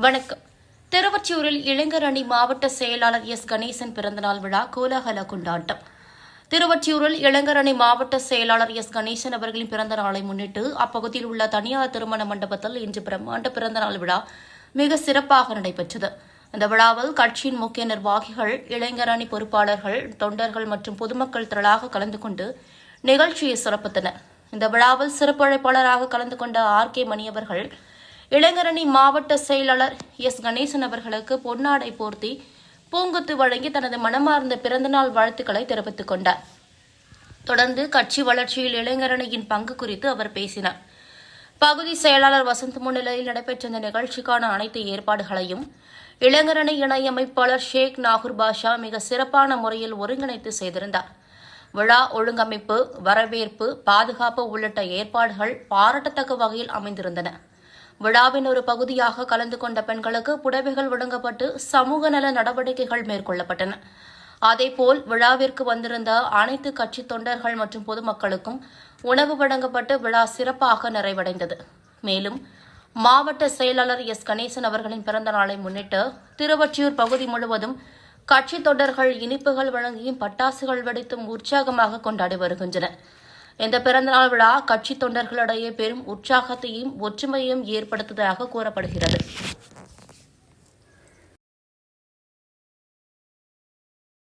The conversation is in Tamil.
வணக்கம். திருவொற்றியூரில் இளைஞர் அணி மாவட்ட செயலாளர் எஸ் கணேசன் பிறந்தநாள் விழா கோலாகல கொண்டாட்டம். திருவொற்றியூரில் இளைஞர் அணி மாவட்ட செயலாளர் எஸ் கணேசன் அவர்களின் பிறந்த நாளை முன்னிட்டு அப்பகுதியில் உள்ள தனியார் திருமண மண்டபத்தில் இன்று பிரம்மாண்ட பிறந்தநாள் விழா மிக சிறப்பாக நடைபெற்றது. இந்த விழாவில் கட்சியின் முக்கிய நிர்வாகிகள், இளைஞர் அணி பொறுப்பாளர்கள், தொண்டர்கள் மற்றும் பொதுமக்கள் திரளாக கலந்து கொண்டு நிகழ்ச்சியை சிறப்பித்தனர். இந்த விழாவில் சிறப்பு அழைப்பாளராக கலந்து கொண்ட ஆர்.கே. மணி அவர்கள் இளைஞரணி மாவட்ட செயலாளர் எஸ் கணேசன் அவர்களுக்கு பொன்னாடை போர்த்தி பூங்குத்து வழங்கி தனது மனமார்ந்த பிறந்தநாள் வாழ்த்துக்களை தெரிவித்துக் கொண்டார். தொடர்ந்து கட்சி வளர்ச்சியில் இளைஞரணியின் பங்கு குறித்து அவர் பேசினார். பகுதி செயலாளர் வசந்த் முன்னிலையில் நடைபெற்ற இந்த நிகழ்ச்சிக்கான அனைத்து ஏற்பாடுகளையும் இளைஞரணி இணை அமைப்பாளர் ஷேக் நாகூர் பாஷா மிக சிறப்பான முறையில் ஒருங்கிணைத்து செய்திருந்தார். விழா ஒழுங்கமைப்பு, வரவேற்பு, பாதுகாப்பு உள்ளிட்ட ஏற்பாடுகள் பாராட்டத்தக்க வகையில் அமைந்திருந்தன. விழாவின் ஒரு பகுதியாக கலந்து கொண்ட பெண்களுக்கு புடவைகள் வழங்கப்பட்டு சமூக நல நடவடிக்கைகள் மேற்கொள்ளப்பட்டன. அதேபோல் விழாவிற்கு வந்திருந்த அனைத்து கட்சி தொண்டர்கள் மற்றும் பொதுமக்களுக்கும் உணவு வழங்கப்பட்டு விழா சிறப்பாக நிறைவடைந்தது. மேலும் மாவட்ட செயலாளர் எஸ் கணேசன் அவர்களின் பிறந்த நாளை முன்னிட்டு திருவொற்றியூர் பகுதி முழுவதும் கட்சி தொண்டர்கள் இனிப்புகள் வழங்கியும் பட்டாசுகள் வெடித்தும் உற்சாகமாக கொண்டாடி வருகின்றனர். இந்த பிறந்தநாள் விழா கட்சி தொண்டர்களிடையே பெரும் உற்சாகத்தையும் ஒற்றுமையையும் ஏற்படுத்துவதாக கூறப்படுகிறது.